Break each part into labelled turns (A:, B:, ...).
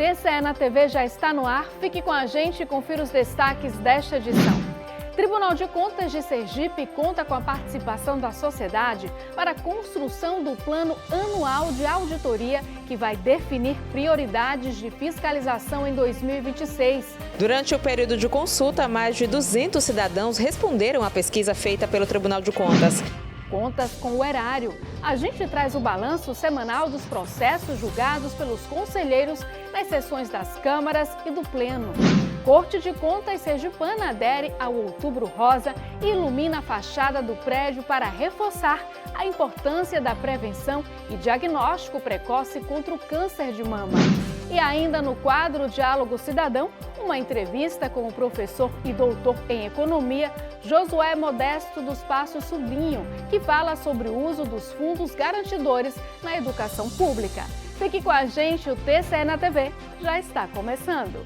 A: TCE na TV já está no ar. Fique com a gente e confira os destaques desta edição. Tribunal de Contas de Sergipe conta com a participação da sociedade para a construção do Plano Anual de Auditoria, que vai definir prioridades de fiscalização em 2026.
B: Durante o período de consulta, mais de 200 cidadãos responderam à pesquisa feita pelo Tribunal de Contas.
A: Contas com o erário. A gente traz o balanço semanal dos processos julgados pelos conselheiros nas sessões das câmaras e do Pleno. Corte de Contas sergipana adere ao Outubro Rosa e ilumina a fachada do prédio para reforçar a importância da prevenção e diagnóstico precoce contra o câncer de mama. E ainda no quadro Diálogo Cidadão, uma entrevista com o professor e doutor em economia Josué Modesto dos Passos Sobrinho, que fala sobre o uso dos fundos garantidores na educação pública. Fique com a gente, o TCE na TV já está começando.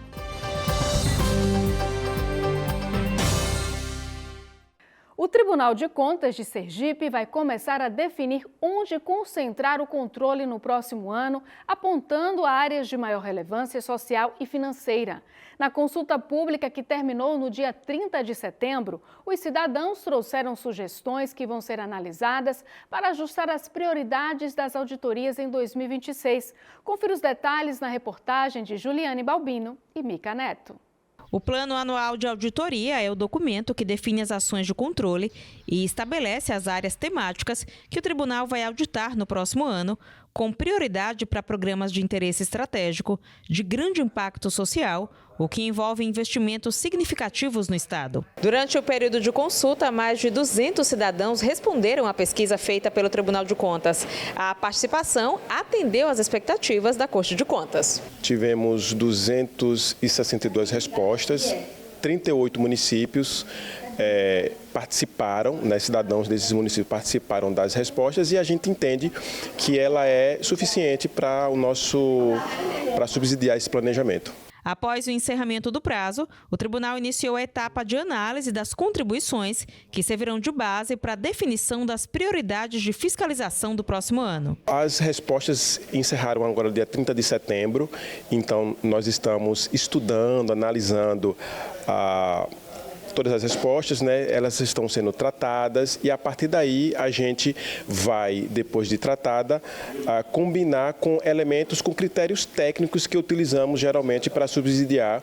A: O Tribunal de Contas de Sergipe vai começar a definir onde concentrar o controle no próximo ano, apontando áreas de maior relevância social e financeira. Na consulta pública que terminou no dia 30 de setembro, os cidadãos trouxeram sugestões que vão ser analisadas para ajustar as prioridades das auditorias em 2026. Confira os detalhes na reportagem de Juliane Balbino e Mica Neto.
B: O Plano Anual de Auditoria é o documento que define as ações de controle e estabelece as áreas temáticas que o tribunal vai auditar no próximo ano, com prioridade para programas de interesse estratégico, de grande impacto social, o que envolve investimentos significativos no Estado. Durante o período de consulta, mais de 200 cidadãos responderam à pesquisa feita pelo Tribunal de Contas. A participação atendeu às expectativas da Corte de Contas.
C: Tivemos 262 respostas, 38 municípios participaram, cidadãos desses municípios participaram das respostas e a gente entende que ela é suficiente para subsidiar esse planejamento.
B: Após o encerramento do prazo, o tribunal iniciou a etapa de análise das contribuições que servirão de base para a definição das prioridades de fiscalização do próximo ano.
C: As respostas encerraram agora no dia 30 de setembro, então nós estamos estudando, analisando todas as respostas, elas estão sendo tratadas e a partir daí a gente vai, depois de tratada, combinar com elementos, com critérios técnicos que utilizamos geralmente para subsidiar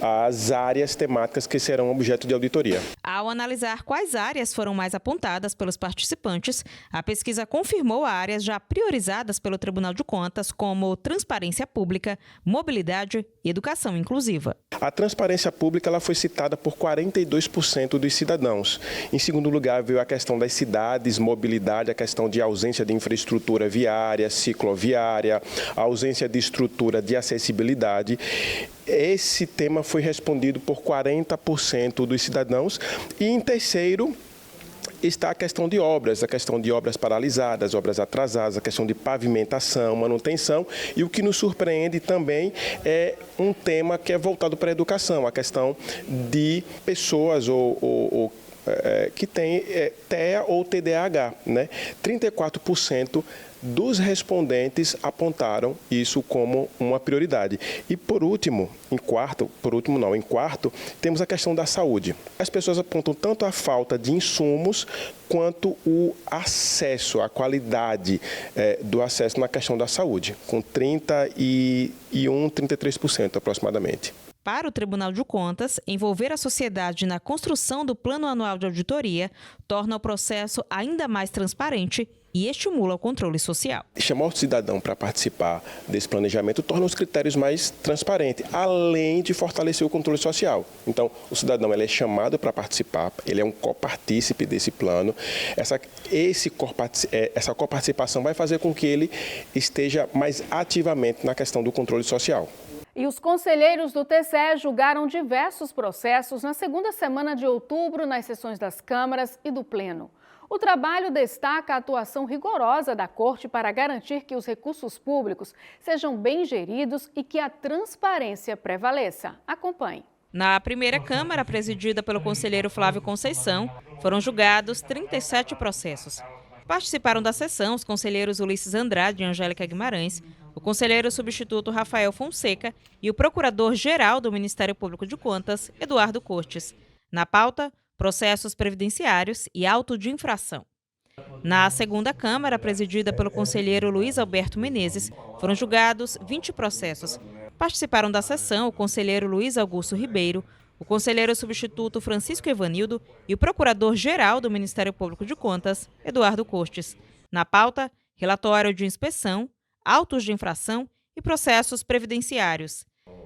C: as áreas temáticas que serão objeto de auditoria.
B: Ao analisar quais áreas foram mais apontadas pelos participantes, a pesquisa confirmou áreas já priorizadas pelo Tribunal de Contas, como transparência pública, mobilidade e educação inclusiva.
C: A transparência pública ela foi citada por 42% dos cidadãos. Em segundo lugar, veio a questão das cidades, mobilidade, a questão de ausência de infraestrutura viária, cicloviária, a ausência de estrutura de acessibilidade. Esse tema foi respondido por 40% dos cidadãos. E em terceiro, está a questão de obras, paralisadas, obras atrasadas, a questão de pavimentação, manutenção e o que nos surpreende também é um tema que é voltado para a educação, a questão de pessoas que têm TEA ou TDAH, 34% dos respondentes apontaram isso como uma prioridade. E em quarto, temos a questão da saúde. As pessoas apontam tanto a falta de insumos quanto o acesso, a qualidade do acesso na questão da saúde, com 33% aproximadamente.
B: Para o Tribunal de Contas, envolver a sociedade na construção do Plano Anual de Auditoria torna o processo ainda mais transparente e estimula o controle social.
C: Chamar o cidadão para participar desse planejamento torna os critérios mais transparentes, além de fortalecer o controle social. Então, o cidadão ele é chamado para participar, ele é um copartícipe desse plano. Essa coparticipação vai fazer com que ele esteja mais ativamente na questão do controle social.
A: E os conselheiros do TCE julgaram diversos processos na segunda semana de outubro nas sessões das câmaras e do Pleno. O trabalho destaca a atuação rigorosa da Corte para garantir que os recursos públicos sejam bem geridos e que a transparência prevaleça. Acompanhe.
B: Na primeira Câmara, presidida pelo conselheiro Flávio Conceição, foram julgados 37 processos. Participaram da sessão os conselheiros Ulisses Andrade e Angélica Guimarães, o conselheiro substituto Rafael Fonseca e o procurador-geral do Ministério Público de Contas, Eduardo Cortes. Na pauta, processos previdenciários e auto de infração. Na segunda Câmara, presidida pelo conselheiro Luiz Alberto Menezes, foram julgados 20 processos. Participaram da sessão o conselheiro Luiz Augusto Ribeiro, o conselheiro substituto Francisco Evanildo e o procurador-geral do Ministério Público de Contas, Eduardo Cortes. Na pauta, relatório de inspeção, autos de infração e processos previdenciários.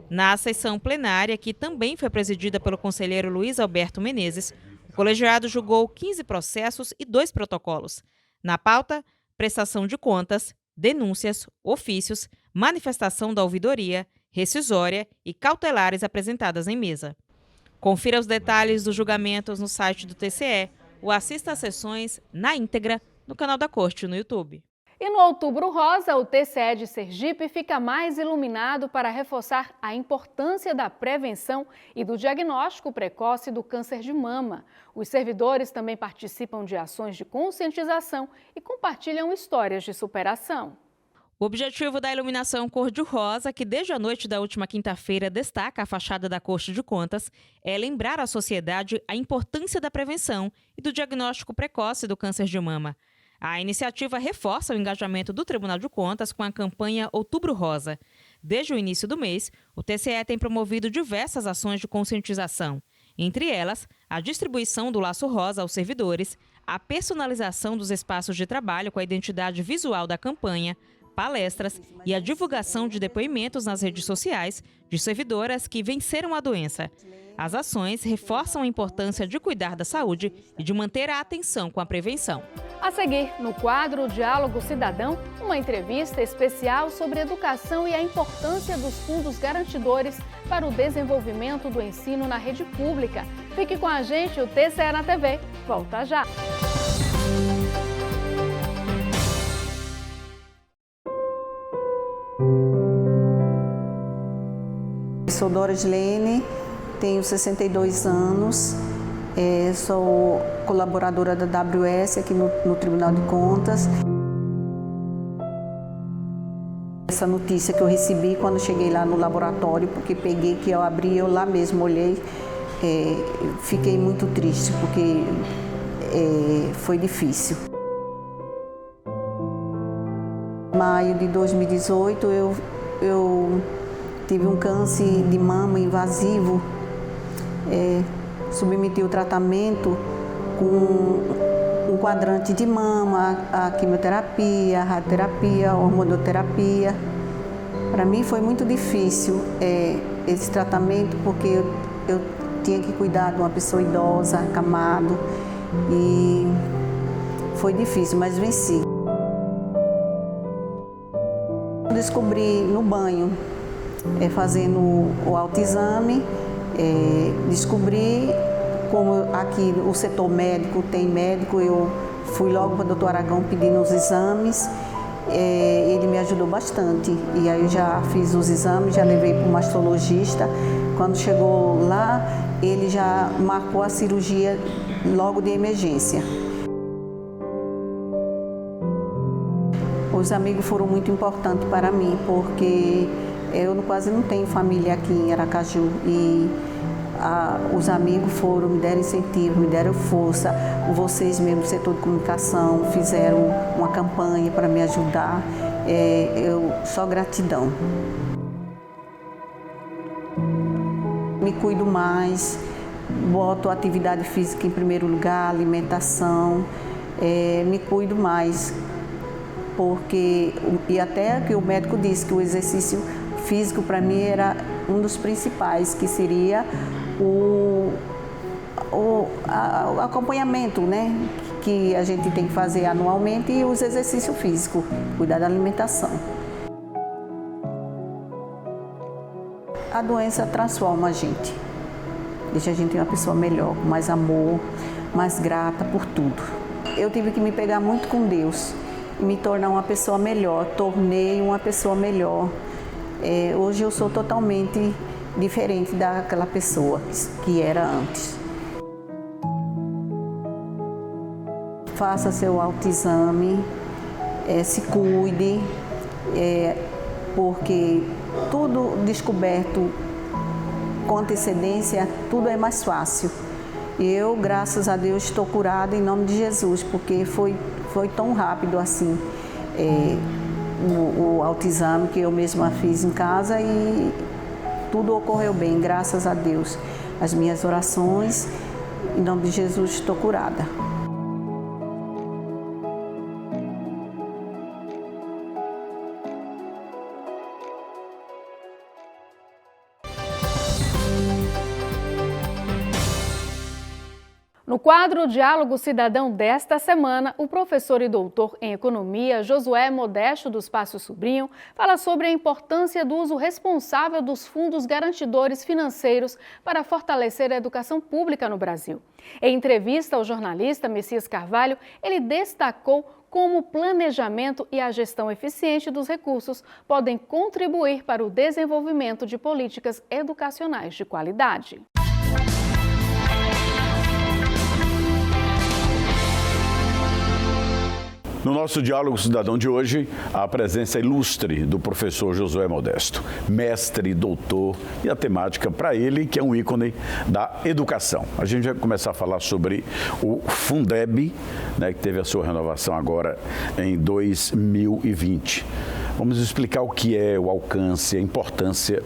B: Na sessão plenária, que também foi presidida pelo conselheiro Luiz Alberto Menezes, o colegiado julgou 15 processos e 2 protocolos. Na pauta, prestação de contas, denúncias, ofícios, manifestação da ouvidoria, rescisória e cautelares apresentadas em mesa. Confira os detalhes dos julgamentos no site do TCE ou assista às sessões na íntegra no canal da Corte no YouTube.
A: E no Outubro Rosa, o TCE de Sergipe fica mais iluminado para reforçar a importância da prevenção e do diagnóstico precoce do câncer de mama. Os servidores também participam de ações de conscientização e compartilham histórias de superação.
B: O objetivo da iluminação cor-de-rosa, que desde a noite da última quinta-feira destaca a fachada da Corte de Contas, é lembrar à sociedade a importância da prevenção e do diagnóstico precoce do câncer de mama. A iniciativa reforça o engajamento do Tribunal de Contas com a campanha Outubro Rosa. Desde o início do mês, o TCE tem promovido diversas ações de conscientização. Entre elas, a distribuição do laço rosa aos servidores, a personalização dos espaços de trabalho com a identidade visual da campanha, palestras e a divulgação de depoimentos nas redes sociais de servidoras que venceram a doença. As ações reforçam a importância de cuidar da saúde e de manter a atenção com a prevenção.
A: A seguir, no quadro Diálogo Cidadão, uma entrevista especial sobre educação e a importância dos fundos garantidores para o desenvolvimento do ensino na rede pública. Fique com a gente, o TCE na TV. Volta já!
D: Sou Dora Gilene, tenho 62 anos, sou colaboradora da AWS aqui no Tribunal de Contas. Essa notícia que eu recebi quando cheguei lá no laboratório, porque peguei, que eu abri, eu lá mesmo olhei, fiquei muito triste, porque foi difícil. Em maio de 2018, eu tive um câncer de mama invasivo, submeti o tratamento com um quadrante de mama, a quimioterapia, a radioterapia, a hormonoterapia. Para mim foi muito difícil esse tratamento, porque eu tinha que cuidar de uma pessoa idosa, acamado, e foi difícil, mas venci. Descobri no banho, fazendo o autoexame, descobri, como aqui o setor médico tem médico, eu fui logo para o Dr. Aragão pedindo os exames, ele me ajudou bastante. E aí eu já fiz os exames, já levei para o mastologista. Quando chegou lá, ele já marcou a cirurgia logo de emergência. Os amigos foram muito importantes para mim, porque eu quase não tenho família aqui em Aracaju e os amigos me deram incentivo, me deram força. Vocês mesmo, setor de comunicação, fizeram uma campanha para me ajudar. Só gratidão. Me cuido mais, boto a atividade física em primeiro lugar, alimentação, me cuido mais. E até que o médico disse que o exercício físico para mim era um dos principais, que seria o acompanhamento, né, que a gente tem que fazer anualmente, e os exercícios físicos, cuidar da alimentação. A doença transforma a gente, deixa a gente uma pessoa melhor, com mais amor, mais grata por tudo. Eu tive que me pegar muito com Deus e me tornar uma pessoa melhor, tornei uma pessoa melhor. Hoje eu sou totalmente diferente daquela pessoa que era antes. Faça seu autoexame, se cuide, porque tudo descoberto com antecedência, tudo é mais fácil. Eu, graças a Deus, estou curada em nome de Jesus, porque foi tão rápido assim o autoexame que eu mesma fiz em casa e tudo ocorreu bem, graças a Deus. As minhas orações, em nome de Jesus, estou curada.
A: No quadro Diálogo Cidadão desta semana, o professor e doutor em economia Josué Modesto dos Passos Sobrinho fala sobre a importância do uso responsável dos fundos garantidores financeiros para fortalecer a educação pública no Brasil. Em entrevista ao jornalista Messias Carvalho, ele destacou como o planejamento e a gestão eficiente dos recursos podem contribuir para o desenvolvimento de políticas educacionais de qualidade.
E: No nosso Diálogo Cidadão de hoje, a presença ilustre do professor Josué Modesto, mestre, doutor, e a temática para ele, que é um ícone da educação. A gente vai começar a falar sobre o Fundeb, né, que teve a sua renovação agora em 2020. Vamos explicar o que é o alcance, a importância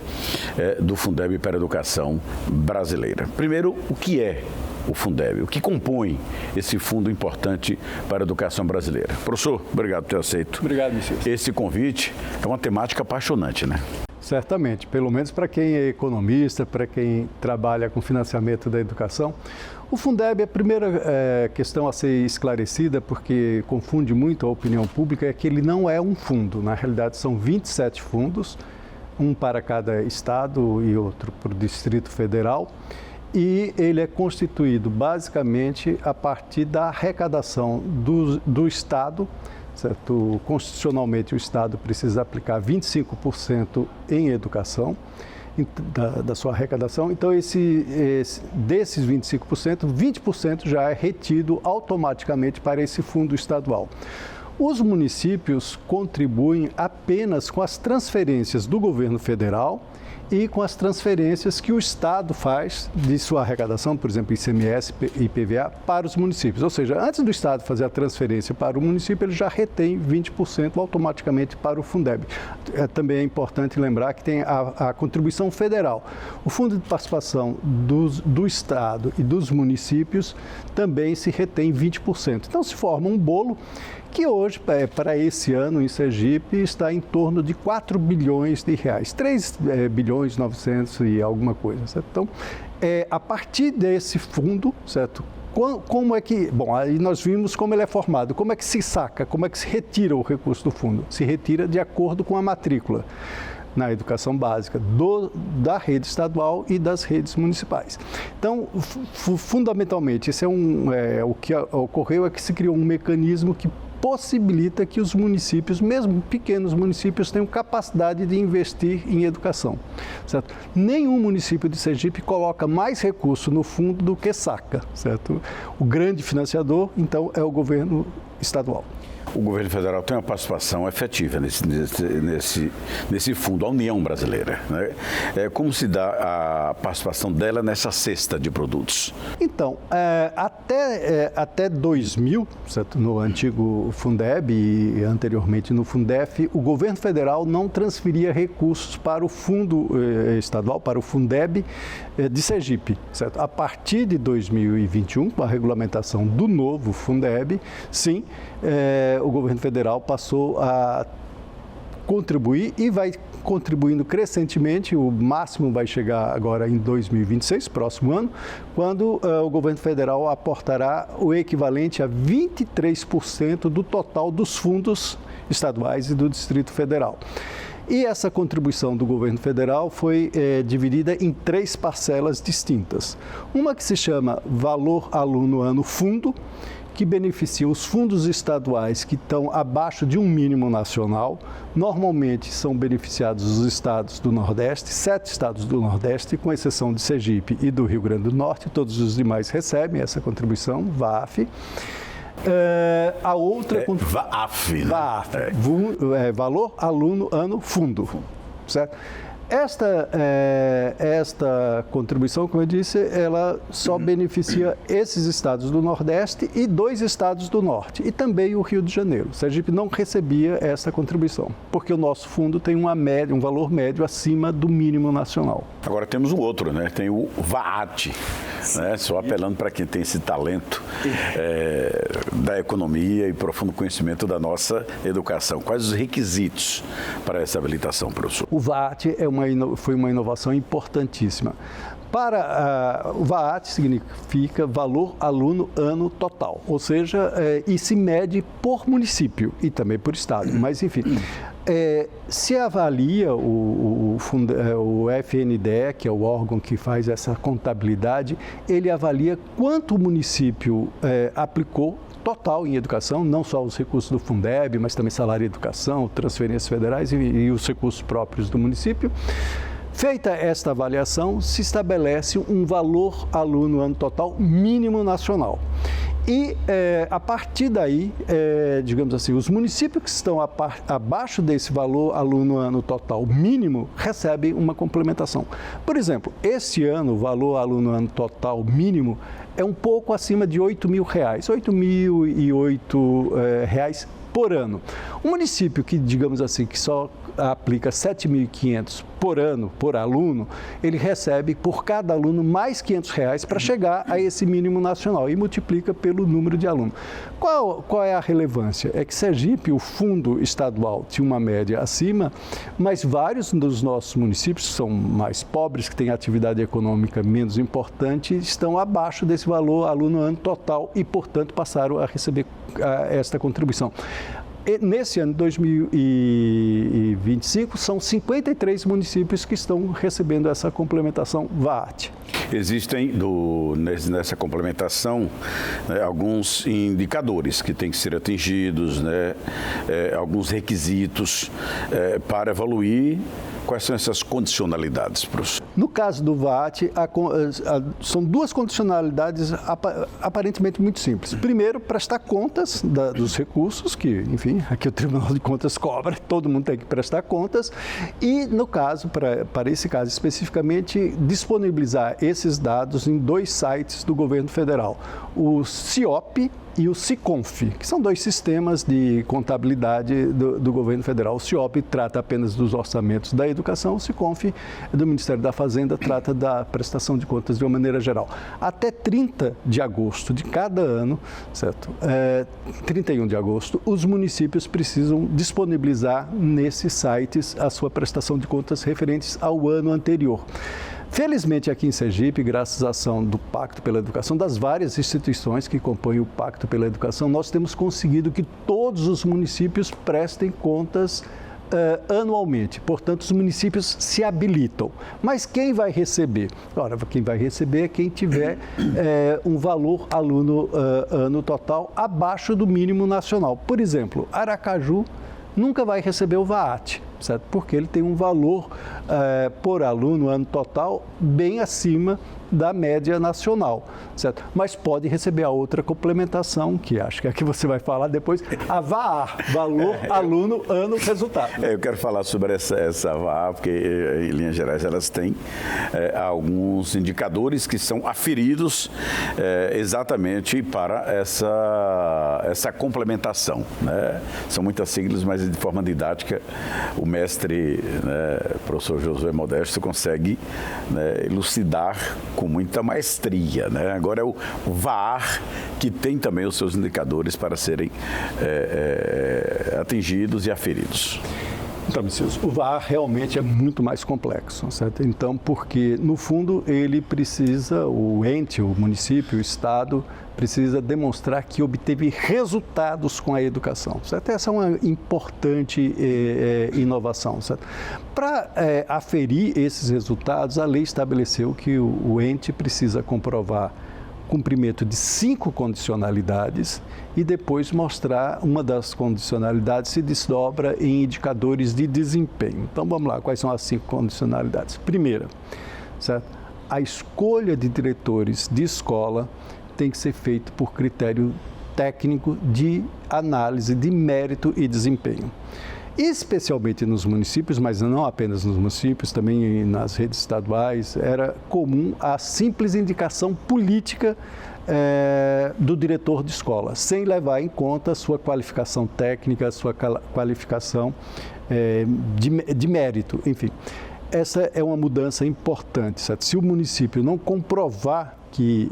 E: do Fundeb para a educação brasileira. Primeiro, o que é o Fundeb, o que compõe esse fundo importante para a educação brasileira. Professor, obrigado por ter aceito.
F: Obrigado, Messias.
E: Esse convite é uma temática apaixonante, né?
F: Certamente, pelo menos para quem é economista, para quem trabalha com financiamento da educação. O Fundeb, a primeira questão a ser esclarecida, porque confunde muito a opinião pública, é que ele não é um fundo. Na realidade, são 27 fundos, um para cada estado e outro para o Distrito Federal. E ele é constituído basicamente a partir da arrecadação do Estado, certo? Constitucionalmente o Estado precisa aplicar 25% em educação da sua arrecadação. Então desses 25%, 20% já é retido automaticamente para esse fundo estadual. Os municípios contribuem apenas com as transferências do governo federal e com as transferências que o Estado faz de sua arrecadação, por exemplo, ICMS e IPVA, para os municípios. Ou seja, antes do Estado fazer a transferência para o município, ele já retém 20% automaticamente para o Fundeb. Também é importante lembrar que tem a contribuição federal. O Fundo de Participação do Estado e dos municípios também se retém 20%. Então, se forma um bolo que hoje, para esse ano, em Sergipe, está em torno de 4 bilhões de reais, 3 bilhões 900 e alguma coisa, certo? Então, a partir desse fundo, certo? Como é que, bom, aí nós vimos como ele é formado, como é que se saca, como é que se retira o recurso do fundo? Se retira de acordo com a matrícula na educação básica da rede estadual e das redes municipais. Então, fundamentalmente, esse o que ocorreu é que se criou um mecanismo que possibilita que os municípios, mesmo pequenos municípios, tenham capacidade de investir em educação, certo? Nenhum município de Sergipe coloca mais recurso no fundo do que saca, certo? O grande financiador, então, é o governo estadual.
E: O governo federal tem uma participação efetiva nesse fundo, a União Brasileira, né? Como se dá a participação dela nessa cesta de produtos?
F: Então, até 2000, certo? No antigo Fundeb e anteriormente no Fundef, o governo federal não transferia recursos para o fundo estadual, para o Fundeb de Sergipe, certo? A partir de 2021, com a regulamentação do novo Fundeb, sim, o governo federal passou a contribuir e vai contribuindo crescentemente. O máximo vai chegar agora em 2026, próximo ano, quando o governo federal aportará o equivalente a 23% do total dos fundos estaduais e do Distrito Federal. E essa contribuição do governo federal foi dividida em 3 parcelas distintas. Uma que se chama Valor Aluno Ano Fundo, que beneficia os fundos estaduais que estão abaixo de um mínimo nacional. Normalmente são beneficiados os estados do Nordeste, 7 estados do Nordeste, com exceção de Sergipe e do Rio Grande do Norte. Todos os demais recebem essa contribuição, VAF. A outra...
E: VAF, né?
F: VAF, valor, aluno, ano, fundo. Certo? Esta contribuição, como eu disse, ela só beneficia esses estados do Nordeste e 2 estados do Norte, e também o Rio de Janeiro. Sergipe não recebia essa contribuição, porque o nosso fundo tem um valor médio acima do mínimo nacional.
E: Agora temos o outro, né? Tem o VAT, né? Só apelando para quem tem esse talento da economia e profundo conhecimento da nossa educação. Quais os requisitos para essa habilitação, professor?
F: O VAT foi uma inovação importantíssima. O VAT significa valor aluno ano total, ou seja, e se mede por município e também por estado, mas enfim. Se avalia o FNDE, que é o órgão que faz essa contabilidade, ele avalia quanto o município aplicou total em educação, não só os recursos do Fundeb, mas também salário e educação, transferências federais e os recursos próprios do município. Feita esta avaliação, se estabelece um valor aluno ano total mínimo nacional. E, a partir daí, digamos assim, os municípios que estão abaixo desse valor aluno ano total mínimo recebem uma complementação. Por exemplo, este ano, o valor aluno ano total mínimo é um pouco acima de R$8.000, R$8.008 por ano. Um município que, digamos assim, que só aplica 7.500 por ano, por aluno, ele recebe por cada aluno mais R$500 para chegar a esse mínimo nacional e multiplica pelo número de alunos. Qual é a relevância? É que Sergipe, o fundo estadual, tinha uma média acima, mas vários dos nossos municípios, que são mais pobres, que têm atividade econômica menos importante, estão abaixo desse valor aluno ano total e, portanto, passaram a receber esta contribuição. Nesse ano de 2025, são 53 municípios que estão recebendo essa complementação VAT.
E: Existem, nessa complementação, né, alguns indicadores que têm que ser atingidos, né, alguns requisitos para evoluir. Quais são essas condicionalidades, professor?
F: No caso do VAT, são 2 condicionalidades aparentemente muito simples. Primeiro, prestar contas dos recursos, que, enfim, aqui o Tribunal de Contas cobra, todo mundo tem que prestar contas. E, no caso, para esse caso especificamente, disponibilizar esses dados em 2 sites do governo federal. O CIOP e o SICONF, que são 2 sistemas de contabilidade do governo federal. O CIOP trata apenas dos orçamentos da educação, o SICONF do Ministério da Fazenda trata da prestação de contas de uma maneira geral. Até 30 de agosto de cada ano, certo? 31 de agosto, os municípios precisam disponibilizar nesses sites a sua prestação de contas referentes ao ano anterior. Felizmente, aqui em Sergipe, graças à ação do Pacto pela Educação, das várias instituições que compõem o Pacto pela Educação, nós temos conseguido que todos os municípios prestem contas anualmente. Portanto, os municípios se habilitam. Mas quem vai receber? Ora, quem vai receber é quem tiver um valor aluno ano total abaixo do mínimo nacional. Por exemplo, Aracaju nunca vai receber o VAT, certo? Porque ele tem um valor por aluno ano total bem acima da média nacional, certo? Mas pode receber a outra complementação, que acho que é a que você vai falar depois, a VAR, valor aluno ano resultado.
E: Eu quero falar sobre essa VAR, porque em linhas gerais elas têm alguns indicadores que são aferidos exatamente para essa complementação, né? São muitas siglas, mas de forma didática o mestre, né, professor Josué Modesto, consegue, né, elucidar com muita maestria, né? Agora é o VAR, que tem também os seus indicadores para serem atingidos e aferidos.
F: Então, o VAR realmente é muito mais complexo, certo? Então, porque, no fundo, ele precisa, o ente, o município, o estado, precisa demonstrar que obteve resultados com a educação, certo? Essa é uma importante inovação, certo? Para aferir esses resultados, a lei estabeleceu que o ente precisa comprovar cumprimento de 5 condicionalidades e depois mostrar uma das condicionalidades se desdobra em indicadores de desempenho. Então, vamos lá, quais são as 5 condicionalidades? Primeira, certo? A escolha de diretores de escola tem que ser feita por critério técnico de análise de mérito e desempenho. Especialmente nos municípios, mas não apenas nos municípios, também nas redes estaduais, era comum a simples indicação política do diretor de escola, sem levar em conta a sua qualificação técnica, a sua qualificação de mérito, enfim. Essa é uma mudança importante, certo? Se o município não comprovar que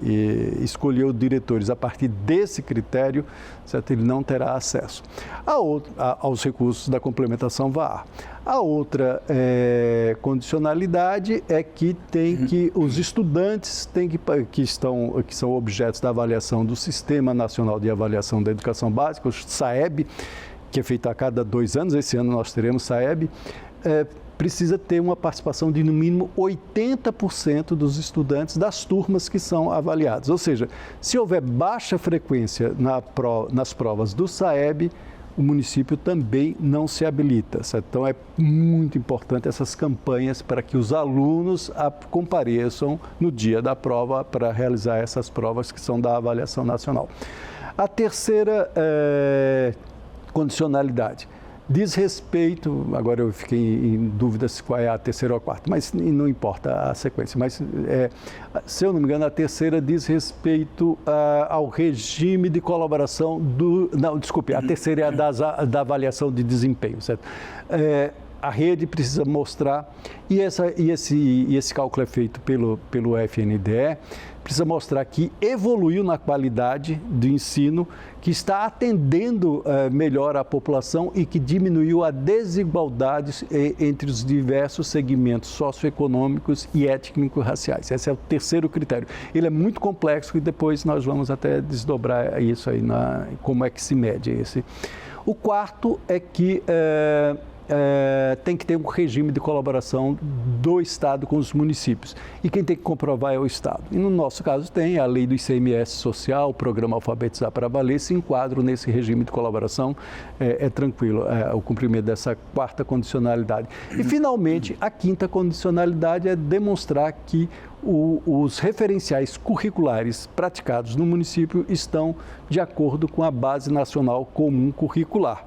F: escolheu diretores a partir desse critério, certo? Ele não terá acesso aos recursos da complementação VAR. A outra condicionalidade é que os estudantes que são objetos da avaliação do Sistema Nacional de Avaliação da Educação Básica, o SAEB, que é feito a cada 2 anos, esse ano nós teremos SAEB, precisa ter uma participação de, no mínimo, 80% dos estudantes das turmas que são avaliados. Ou seja, se houver baixa frequência nas provas do SAEB, o município também não se habilita, certo? Então, é muito importante essas campanhas para que os alunos compareçam no dia da prova para realizar essas provas que são da avaliação nacional. A terceira condicionalidade diz respeito, agora eu fiquei em dúvida se qual é a terceira ou a quarta, mas não importa a sequência, mas se eu não me engano, a terceira diz respeito ao regime de colaboração a terceira é a da avaliação de desempenho, certo? A rede precisa mostrar, e esse cálculo é feito pelo FNDE, precisa mostrar que evoluiu na qualidade do ensino, que está atendendo melhor a população e que diminuiu a desigualdade entre os diversos segmentos socioeconômicos e étnico-raciais. Esse é o terceiro critério. Ele é muito complexo e depois nós vamos até desdobrar isso aí, como é que se mede esse. O quarto é que tem que ter um regime de colaboração do Estado com os municípios. E quem tem que comprovar é o Estado. E no nosso caso tem a lei do ICMS social, o programa Alfabetizar para Valer, se enquadra nesse regime de colaboração, é tranquilo o cumprimento dessa quarta condicionalidade. E finalmente, a quinta condicionalidade é demonstrar que os referenciais curriculares praticados no município estão de acordo com a Base Nacional Comum Curricular.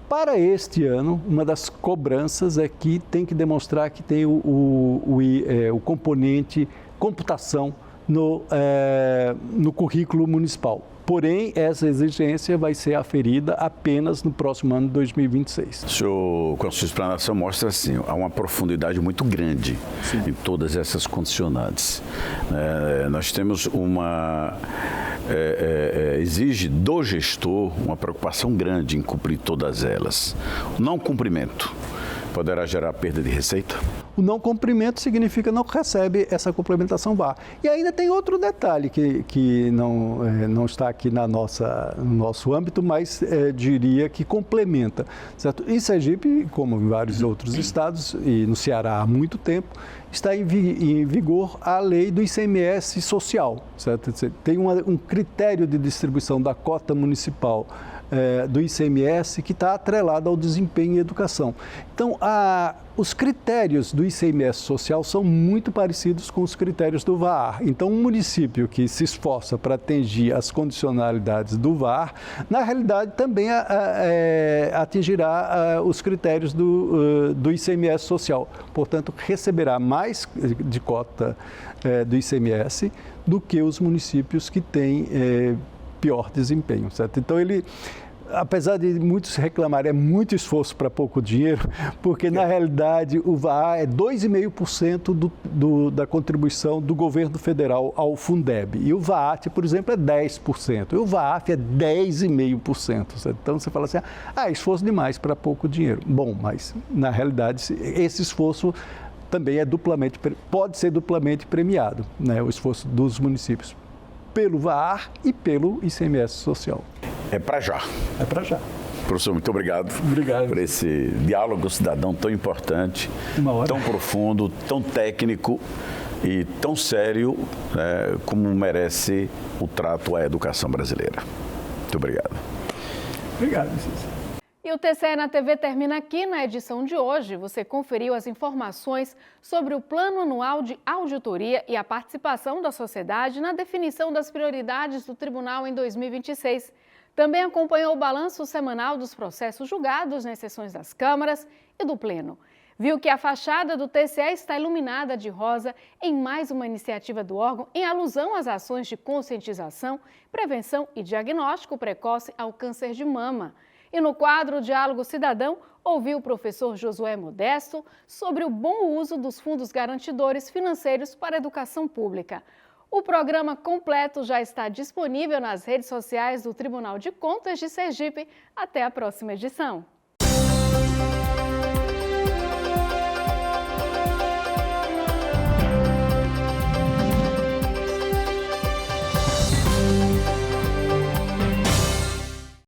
F: Para este ano, uma das cobranças é que tem que demonstrar que tem o componente computação no currículo municipal. Porém, essa exigência vai ser aferida apenas no próximo ano de 2026.
E: O senhor, com a sua explanação, mostra assim, há uma profundidade muito grande em todas essas condicionantes. Nós temos exige do gestor uma preocupação grande em cumprir todas elas. O não cumprimento poderá gerar perda de receita?
F: O não cumprimento significa não recebe essa complementação VAR. E ainda tem outro detalhe que não está aqui no nosso âmbito, mas diria que complementa, certo? Em Sergipe, como em vários outros estados, e no Ceará há muito tempo, está em vigor a lei do ICMS social, certo? Tem um critério de distribuição da cota municipal do ICMS que está atrelado ao desempenho em educação. Então, os critérios do ICMS social são muito parecidos com os critérios do VAR. Então, um município que se esforça para atingir as condicionalidades do VAR, na realidade também atingirá os critérios do ICMS social. Portanto, receberá mais de cota do ICMS do que os municípios que têm pior desempenho, certo? Então, apesar de muitos reclamarem, é muito esforço para pouco dinheiro, porque na realidade o VAR é 2,5% da contribuição do governo federal ao Fundeb. E o VAAT, por exemplo, é 10%. E o VAAF é 10,5%. Certo? Então você fala assim, esforço demais para pouco dinheiro. Bom, mas na realidade esse esforço também pode ser duplamente premiado, né? O esforço dos municípios pelo VAR e pelo ICMS social.
E: É para já.
F: É para já.
E: Professor, muito obrigado.
F: Obrigado
E: por esse diálogo cidadão tão importante, tão profundo, tão técnico e tão sério, né, como merece o trato à educação brasileira. Muito obrigado.
F: Obrigado, Cícero.
A: E o TCE na TV termina aqui. Na edição de hoje, você conferiu as informações sobre o Plano Anual de Auditoria e a participação da sociedade na definição das prioridades do Tribunal em 2026. Também acompanhou o balanço semanal dos processos julgados nas sessões das câmaras e do Pleno. Viu que a fachada do TCE está iluminada de rosa em mais uma iniciativa do órgão em alusão às ações de conscientização, prevenção e diagnóstico precoce ao câncer de mama. E no quadro Diálogo Cidadão, ouviu o professor Josué Modesto sobre o bom uso dos fundos garantidores financeiros para a educação pública. O programa completo já está disponível nas redes sociais do Tribunal de Contas de Sergipe. Até a próxima edição.